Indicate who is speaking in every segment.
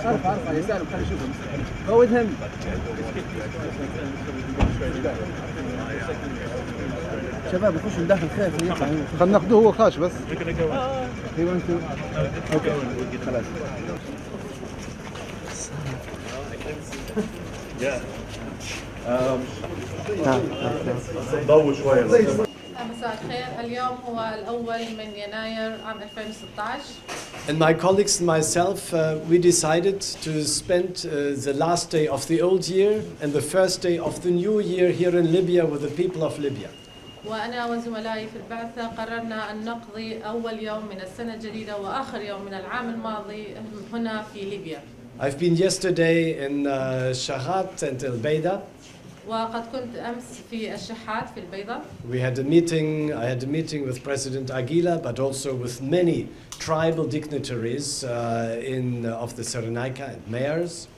Speaker 1: ارفع يسالهم خلينا نشوفهم. Go with him. شباب نخش ندخل خايف يطلع. خلينا ناخذوه هو خاش بس. اوكي خلاص.
Speaker 2: ضوي شوية.
Speaker 3: مساء الخير. اليوم هو الأول من يناير عام 2016.
Speaker 4: And my colleagues and myself, we decided to spend the last day of the old year and the first day of the new year here in Libya with the people of Libya.
Speaker 3: وأنا وزملائي في البعثة قررنا أن نقضي أول يوم من السنة الجديدة وآخر يوم من العام الماضي هنا في ليبيا.
Speaker 4: I've been yesterday in Shahat and El Beida.
Speaker 3: وقد كنت أمس في الشحات في البيضة.
Speaker 4: I had a meeting with President Aguila, but also with many tribal dignitaries of the Cyrenaica and mayors.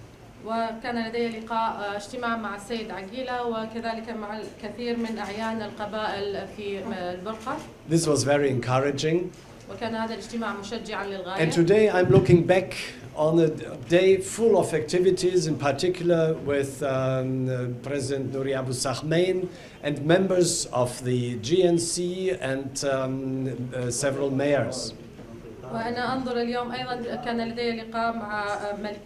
Speaker 3: وكان لدي لقاء اجتماع مع السيد عقيلة وكذلك مع الكثير من أعيان القبائل في البرقة.
Speaker 4: This was very encouraging.
Speaker 3: وكان هذا الاجتماع مشجعا للغاية.
Speaker 4: And today I'm looking back on a day full of activities, in particular with President Nouri Abu Sahmain and members of the GNC and several mayors.
Speaker 3: وأنا أنظر اليوم أيضا كان لدي لقاء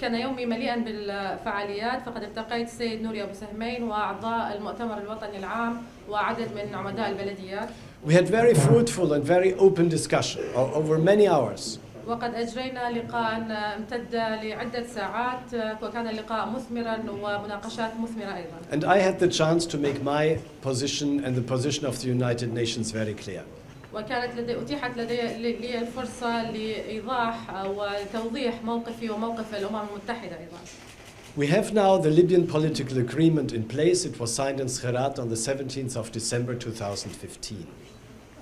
Speaker 3: كان يومي مليئا بالفعاليات، فقد التقيت السيد نوري أبو سهمين وأعضاء المؤتمر الوطني العام وعدد من عمداء البلديات.
Speaker 4: We had very fruitful and very open discussion over many hours.
Speaker 3: وقد أجرينا لقاء امتد لعدة ساعات وكان اللقاء مثمرا ومناقشات مثمرة أيضا.
Speaker 4: And I had the chance to make my position and the position of the United Nations very clear.
Speaker 3: وكانت أتيحت لي الفرصة لإيضاح وتوضيح موقفي وموقف الأمم المتحدة أيضا.
Speaker 4: We have now the Libyan political agreement in place. It was signed in Skhirat on the 17th of December 2015.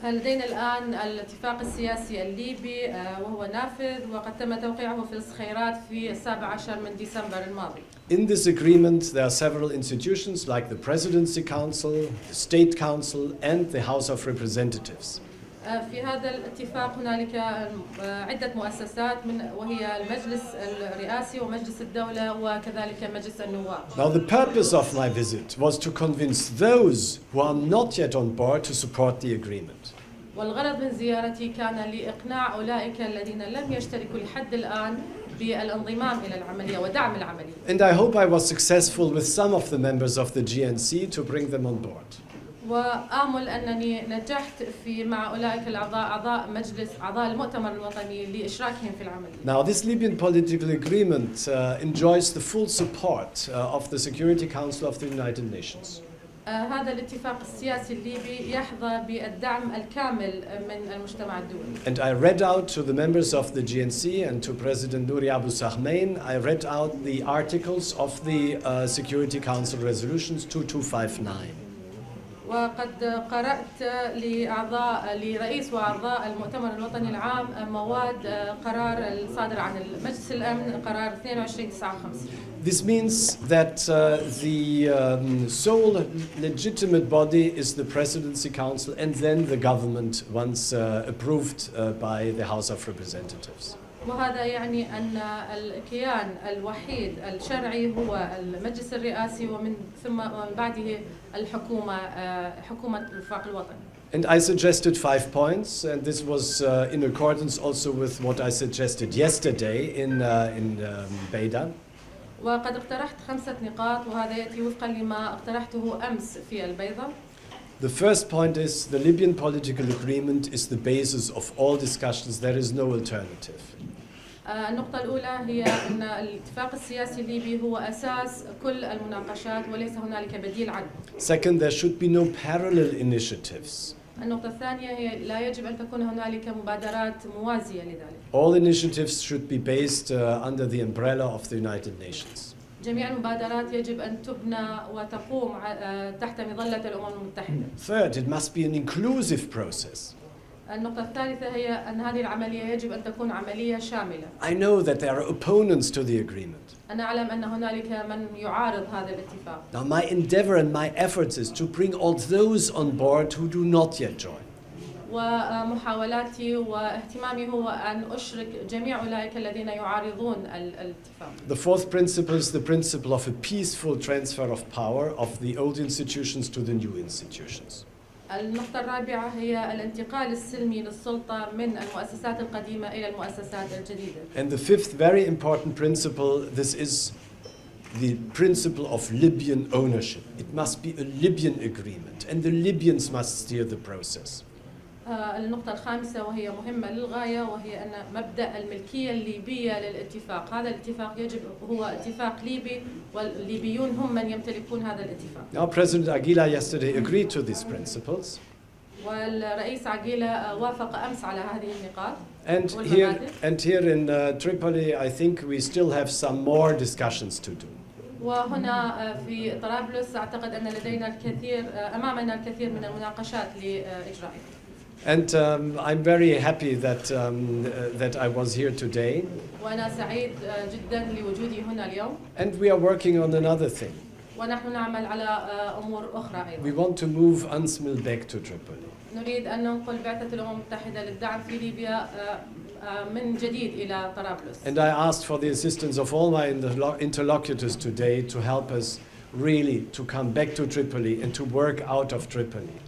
Speaker 3: لدينا الآن الاتفاق السياسي الليبي وهو نافذ وقد تم توقيعه في الصخيرات في 17 من ديسمبر الماضي.
Speaker 4: In this agreement there are several institutions like the Presidency Council, the State Council and the House of Representatives.
Speaker 3: في هذا الاتفاق هنالك عدة مؤسسات وهي المجلس الرئاسي ومجلس الدولة وكذلك مجلس النواب.
Speaker 4: Now the purpose of my visit was to convince those who are not yet on board to support the agreement.
Speaker 3: والغرض من زيارتي كان لإقناع أولئك الذين لم يشتركوا لحد الآن بالانضمام إلى العملية ودعم العملية.
Speaker 4: And I hope I was successful with some of the members of the GNC to bring them on board.
Speaker 3: وآمل أنني نجحت مع أولئك أعضاء المؤتمر الوطني لإشراكهم في العملية.
Speaker 4: Now this Libyan political agreement enjoys the full support of the Security Council of the United Nations.
Speaker 3: هذا الاتفاق السياسي الليبي يحظى بالدعم الكامل من المجتمع الدولي.
Speaker 4: And I read out to the members of the GNC and to President Nouri Abu Sahmain, I read out the articles of the Security Council resolutions 2259.
Speaker 3: وقد قرأت لرئيس وأعضاء المؤتمر الوطني العام مواد قرار الصادر عن مجلس الأمن قرار 2259.
Speaker 4: This means that the sole legitimate body is the Presidency Council and then the government once approved by the House of Representatives.
Speaker 3: وهذا يعني أن الكيان الوحيد الشرعي هو المجلس الرئاسي ومن بعده حكومة الوفاق الوطني.
Speaker 4: And I suggested 5 points, and this was in accordance also with what I suggested yesterday in Beida.
Speaker 3: وقد اقترحت 5 نقاط وهذا يأتي وفقا لما اقترحته أمس في البيضة.
Speaker 4: The first point is the Libyan political agreement is the basis of all discussions. There is no alternative.
Speaker 3: النقطة الأولى هي أن الاتفاق السياسي الليبي هو أساس كل المناقشات وليس هنالك بديل عنه.
Speaker 4: Second, there should be no parallel initiatives.
Speaker 3: النقطة الثانية هي لا يجب أن تكون هنالك مبادرات موازية لذلك.
Speaker 4: All initiatives should be based under the umbrella of the United Nations.
Speaker 3: جميع المبادرات يجب أن تبنى وتقوم تحت مظلة الأمم المتحدة.
Speaker 4: Third, it must be an inclusive process.
Speaker 3: النقطة الثالثة هي أن هذه العملية يجب أن تكون عملية شاملة.
Speaker 4: I know that there are opponents to the agreement.
Speaker 3: أنا أعلم أن هنالك من يعارض هذا الاتفاق.
Speaker 4: Now my endeavor and my efforts is to bring all those on board who do not yet join.
Speaker 3: ومحاولاتي واهتمامي هو أن أشرك جميع أولئك الذين يعارضون الاتفاق.
Speaker 4: The fourth principle is the principle of a peaceful transfer of power of the old institutions to the new institutions.
Speaker 3: النقطة الرابعة هي الانتقال السلمي للسلطة من المؤسسات القديمة إلى المؤسسات الجديدة.
Speaker 4: And the fifth very important principle, this is the principle of Libyan ownership. It must be a Libyan agreement, and the Libyans must steer the process.
Speaker 3: النقطة الخامسة وهي مهمة للغاية وهي أن مبدأ الملكية الليبية للاتفاق. هذا الاتفاق يجب هو اتفاق ليبي والليبيون هم من يمتلكون هذا الاتفاق.
Speaker 4: Now President Aguila yesterday agreed to these principles.
Speaker 3: والرئيس عقيلة وافق أمس على هذه النقاط.
Speaker 4: And here in Tripoli, I think we still have some more discussions to do.
Speaker 3: وهنا في طرابلس أعتقد أن لدينا الكثير أمامنا الكثير من المناقشات لإجرائها.
Speaker 4: And I'm very happy that I was here today.
Speaker 3: وأنا سعيد جدا لوجودي هنا اليوم.
Speaker 4: And we are working on another thing.
Speaker 3: ونحن نعمل على أمور أخرى أيضا.
Speaker 4: We want to move UNSMIL back to Tripoli.
Speaker 3: نريد أن ننقل بعثة الأمم المتحدة للدعم في ليبيا من جديد إلى طرابلس.
Speaker 4: And I asked for the assistance of all my interlocutors today to help us really to come back to Tripoli and to work out of Tripoli.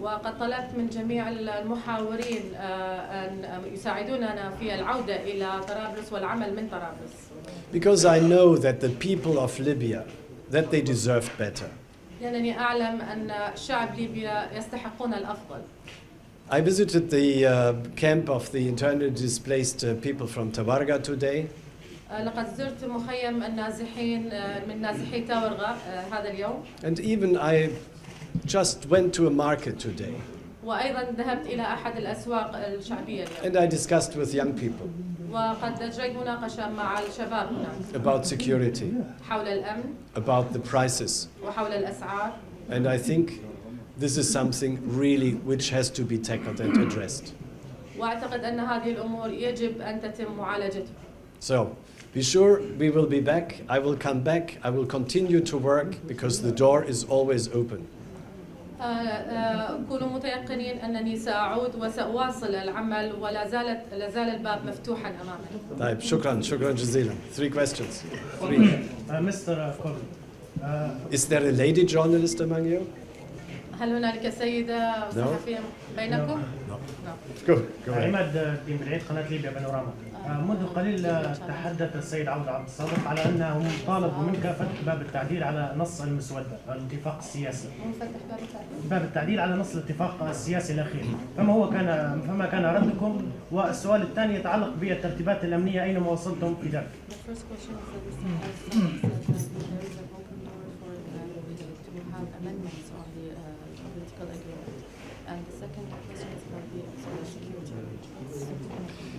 Speaker 3: وقد طلبت من جميع المحاورين أن يساعدوننا في العودة إلى طرابلس والعمل من طرابلس.
Speaker 4: Because I know that the people of Libya, that they deserve better.
Speaker 3: لأنني أعلم أن شعب ليبيا يستحقون الأفضل.
Speaker 4: I visited the camp of the internally displaced people from Tabarga today.
Speaker 3: لقد زرت مخيم النازحين من نازحي تاورغا هذا اليوم.
Speaker 4: And even I just went to a market today.
Speaker 3: وأيضا ذهبت إلى أحد الأسواق الشعبية اليوم.
Speaker 4: And I discussed with young people.
Speaker 3: وقد أجريت مناقشة مع الشباب هنا.
Speaker 4: About security.
Speaker 3: حول الأمن.
Speaker 4: About the prices.
Speaker 3: وحول الأسعار.
Speaker 4: And I think this is something really which has to be tackled and addressed.
Speaker 3: وأعتقد أن هذه الأمور يجب أن تتم معالجتها.
Speaker 4: So, be sure we will be back. I will come back. I will continue to work because the door is always open.
Speaker 3: كونوا متيقنين أنني سأعود وسأواصل العمل ولا زال الباب مفتوحا أمامنا.
Speaker 4: طيب شكرا جزيلا. 3 questions.
Speaker 2: Mr. Corbyn.
Speaker 4: Is there a lady journalist among you?
Speaker 3: هل هنالك سيدة صحفية بينكم؟
Speaker 4: Go ahead.
Speaker 2: عماد الدين بالعيد قناة ليبيا بانوراما. منذ قليل تحدث السيد عبد الصادق على أنهم طالبوا منك فتح باب التعديل على نص المسودة الاتفاق السياسي. باب التعديل على نص الاتفاق السياسي الأخير. فما كان ردكم؟ والسؤال الثاني يتعلق بالترتيبات الأمنية أينما وصلتم في ذلك؟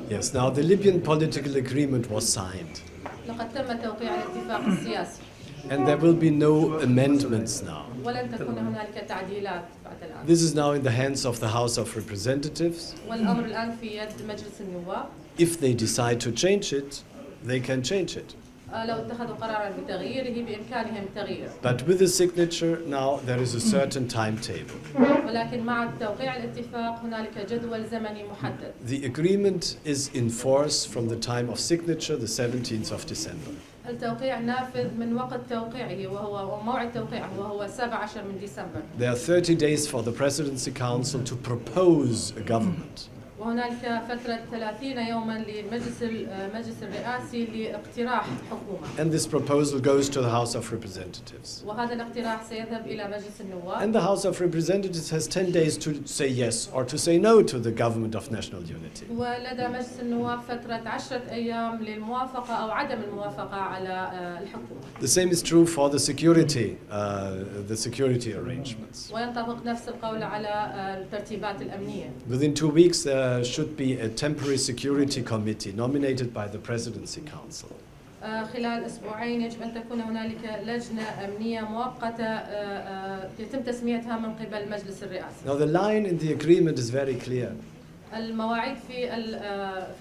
Speaker 4: Yes, now the Libyan political agreement was signed.
Speaker 3: لقد تم توقيع الاتفاق السياسي.
Speaker 4: And there will be no amendments now.
Speaker 3: ولن تكون هنالك تعديلات بعد الآن.
Speaker 4: This is now in the hands of the House of Representatives.
Speaker 3: والأمر الآن في يد مجلس النواب.
Speaker 4: If they decide to change it, they can change it.
Speaker 3: لو اتخذوا قرارا بتغييره بإمكانهم تغييره.
Speaker 4: But with the signature now there is a certain timetable.
Speaker 3: ولكن مع توقيع الاتفاق هنالك جدول زمني محدد.
Speaker 4: The agreement is in force from the time of signature, the 17th of December.
Speaker 3: التوقيع نافذ من وقت توقيعه وهو موعد توقيعه وهو 17 من ديسمبر.
Speaker 4: There are 30 days for the Presidency Council to propose a government.
Speaker 3: وهنالك فترة 30 يوما للمجلس الرئاسي لاقتراح حكومة.
Speaker 4: And this proposal goes to the House of Representatives.
Speaker 3: وهذا الاقتراح سيذهب إلى مجلس النواب.
Speaker 4: And the House of Representatives has 10 days to say yes or to say no to the government of national unity.
Speaker 3: ولدى مجلس النواب فترة 10 أيام للموافقة أو عدم الموافقة على الحكومة.
Speaker 4: The same is true for the security arrangements.
Speaker 3: وينطبق نفس القول على الترتيبات الأمنية.
Speaker 4: Within 2 weeks there should be a temporary security committee nominated by the Presidency Council.
Speaker 3: خلال أسبوعين يجب أن تكون هنالك لجنة أمنية مؤقتة يتم تسميتها من قبل مجلس الرئاسي.
Speaker 4: Now the line in the agreement is very clear.
Speaker 3: المواعيد في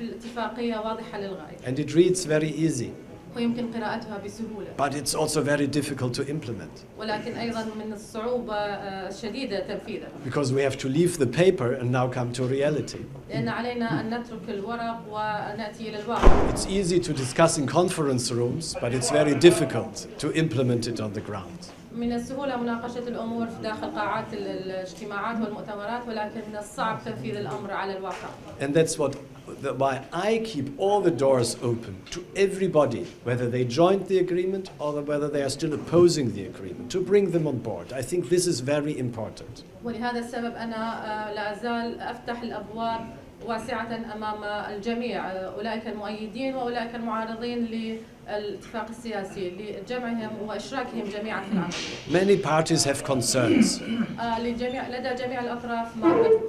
Speaker 3: الاتفاقية واضحة للغاية.
Speaker 4: And it reads very easy.
Speaker 3: ويمكن قراءتها بسهولة.
Speaker 4: But it's also very difficult to implement.
Speaker 3: ولكن أيضا من الصعوبة الشديدة تنفيذها.
Speaker 4: Because we have to leave the paper and now come to reality.
Speaker 3: لأن علينا أن نترك الورق ونأتي إلى الواقع.
Speaker 4: It's easy to discuss in conference rooms, but it's very difficult to implement it on the ground.
Speaker 3: من السهولة مناقشة الأمور في داخل قاعات الاجتماعات والمؤتمرات، ولكن من الصعب تنفيذ الأمر على الواقع.
Speaker 4: And that's why I keep all the doors open to everybody, whether they joined the agreement or whether they are still opposing the agreement, to bring them on board. I think this is very important.
Speaker 3: ولهذا السبب أنا لا أزال أفتح الأبواب واسعة أمام الجميع، أولئك المؤيدين وأولئك المعارضين للاتفاق السياسي، لجمعهم وإشراكهم جميعا في العمل.
Speaker 4: Many parties have concerns.
Speaker 3: لدى جميع الأطراف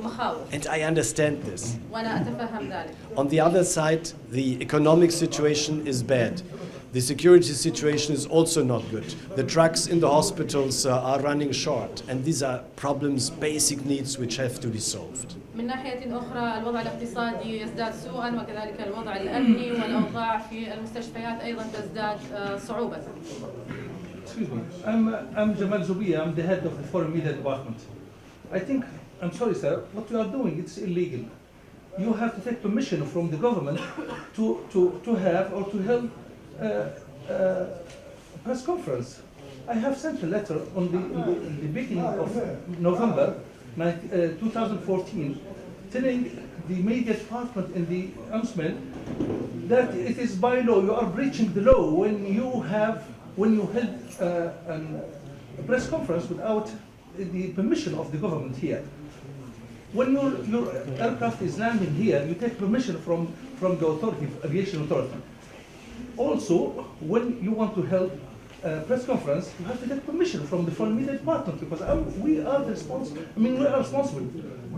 Speaker 3: مخاوف.
Speaker 4: And I understand this.
Speaker 3: وأنا أتفهم ذلك.
Speaker 4: On the other side, the economic situation is bad. The security situation is also not good. The drugs in the hospitals are running short, and these are problems, basic needs which have to be solved.
Speaker 3: من ناحية أخرى الوضع الاقتصادي يزداد سوءا، وكذلك الوضع الأمني والأوضاع في المستشفيات أيضا تزداد صعوبة.
Speaker 5: Excuse me. I'm Jamal Zoubiya. I'm the head of the foreign media department. I'm sorry, sir. What you are doing, it's illegal. You have to take permission from the government to have or to hold a press conference. I have sent a letter in the beginning of November 2014, telling the media department in the ombudsman that it is by law, you are breaching the law when you held a press conference without the permission of the government here. When your aircraft is landing here, you take permission from the authority, aviation authority. Also, when you want to hold a press conference, you have to take permission from the foreign media department, because we are responsible.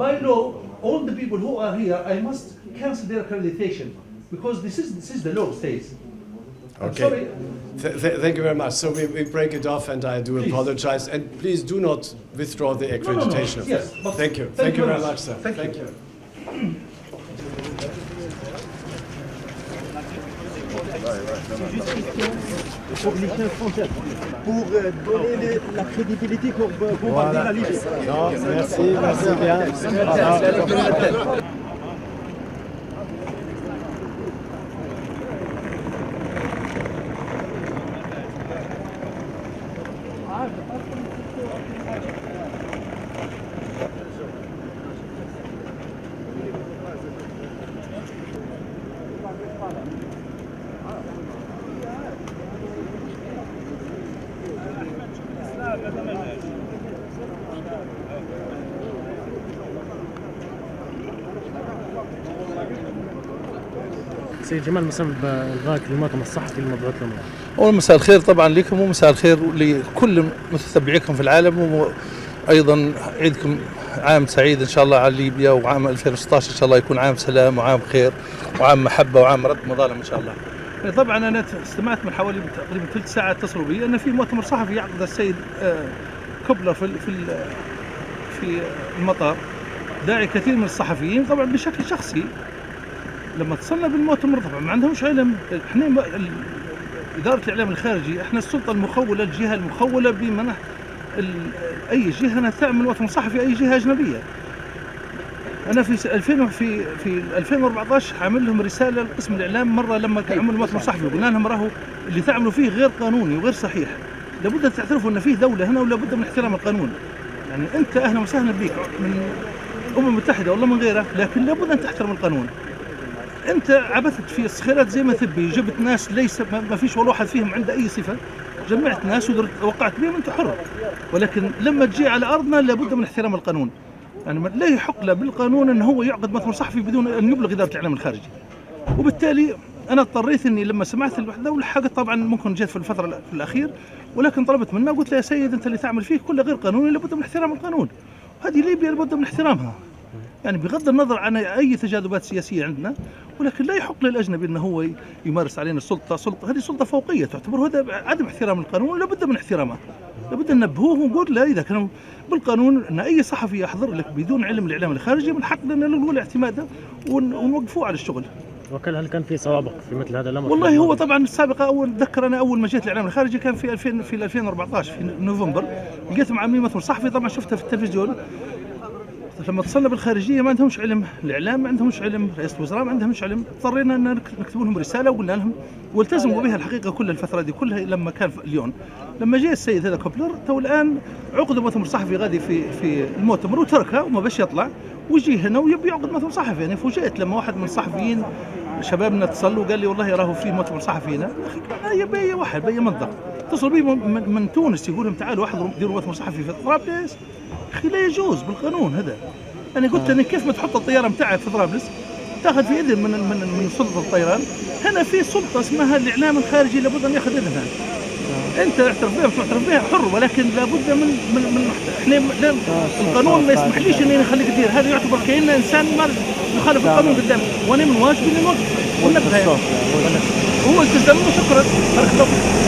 Speaker 5: By law, all the people who are here, I must cancel their accreditation, because this is the law states.
Speaker 4: Okay. Sorry. Thank you very much. So we break it off, and I do apologize. And please do not withdraw the accreditation.
Speaker 5: No. Yes.
Speaker 4: Thank you. Thank you very much, sir.
Speaker 5: Thank you.
Speaker 1: Pour les 15 frontières, pour donner la crédibilité pour bombarder la Libye.
Speaker 4: Non, merci bien.
Speaker 2: سيد جمال، مسبب إلغاء المؤتمر الصحفي المبعوث لهم.
Speaker 6: أول مساء الخير طبعا لكم، ومساء الخير لكل متتبعيكم في العالم، وأيضا عيدكم عام سعيد إن شاء الله على ليبيا، وعام 2016 إن شاء الله يكون عام سلام وعام خير وعام محبة وعام رد مظالم إن شاء الله. طبعا أنا استمعت من حوالي تقريبا ثلث ساعة اتصلوا بي أن في مؤتمر صحفي يعقد السيد كوبلر في المطار، داعي كثير من الصحفيين طبعا بشكل شخصي. لما اتصلنا بالمؤتمر طبعا ما عندهمش علم. احنا إدارة الإعلام الخارجي احنا السلطة المخولة، الجهة المخولة بمنح أي جهة أنها تعمل مؤتمر صحفي أي جهة أجنبية. أنا في 2014 عامل لهم رسالة لقسم الإعلام مرة لما عملوا مؤتمر صحفي، وقلنا لهم راهو اللي تعملوا فيه غير قانوني وغير صحيح، لابد أن تعترفوا أن فيه دولة هنا ولابد من احترام القانون. يعني أنت أهلا وسهلا بك من الأمم المتحدة والله من غيرها، لكن لابد أن تحترم القانون. أنت عبثت في الصخيرات زي ما تبي، جبت ناس ليس ما فيش ولا واحد فيهم عنده أي صفة، جمعت ناس ووقعت بهم، أنت حر. ولكن لما تجي على أرضنا لابد من احترام القانون. يعني لا يحق له بالقانون أن هو يعقد مؤتمر صحفي بدون أن يبلغ إدارة الإعلام الخارجي. وبالتالي أنا اضطريت إني لما سمعت الوحدة والحاجة طبعا ممكن جت في الفترة الأخير، ولكن طلبت منه وقلت له يا سيد أنت اللي تعمل فيه كله غير قانوني، لابد من احترام القانون. هذه ليبيا لابد من احترامها، يعني بغض النظر عن أي تجاذبات سياسية عندنا، ولكن لا يحق للأجنبي أنه هو يمارس علينا السلطة. هذه سلطة فوقية تعتبر، هذا عدم احترام القانون لابد من احترامه. لابد أن ننبهوه ونقول لا، إذا كانوا بالقانون أن أي صحفي يحضر لك بدون علم الإعلام الخارجي من حقنا أن نلغوا الاعتماد ونوقفوه على الشغل.
Speaker 2: وكل هل كان في سوابق في مثل هذا الامر؟
Speaker 5: والله هو طبعا السابقه اتذكر انا اول ما جيت الاعلام الخارجي كان في 2014 في نوفمبر، لقيت عاملين مؤتمر صحفي طبعا شفته في التلفزيون. لما اتصلنا بالخارجيه ما عندهمش علم، الاعلام ما عندهمش علم، رئيس الوزراء ما عندهمش علم، اضطرينا ان نكتب لهم رساله وقلنا لهم والتزموا بها الحقيقه كل الفتره دي كلها لما كان اليوم. لما جاء السيد هذا كوبلر تو الان عقد مؤتمر صحفي غادي في المؤتمر وتركها وما باش يطلع ويجي هنا ويبي يعقد مؤتمر صحفي. يعني فوجئت لما واحد من الصحفيين شبابنا اتصل وقال لي والله راهو في مؤتمر صحفي هنا. اخي بي واحد بي منطق اتصل بي من تونس يقول لهم تعالوا احضروا ديروا مؤتمر صحفي في طرابلس. اخي لا يجوز بالقانون هذا. انا قلت انا كيف ما تحط الطياره نتاعك في طرابلس تاخذ في اذن من سلطه الطيران، هنا في سلطه اسمها الاعلام الخارجي لابد ان ياخذ اذنها. انت اعترف بها تعترف بها حر، ولكن لابد من احنا القانون ما يسمحليش اني نخليك تدير هذا، يعتبر كأنه انسان يخالف القانون قدامي، وانا من واجبي اني نوقف ونبهه. هو التزم وشكرا بارك الله فيك.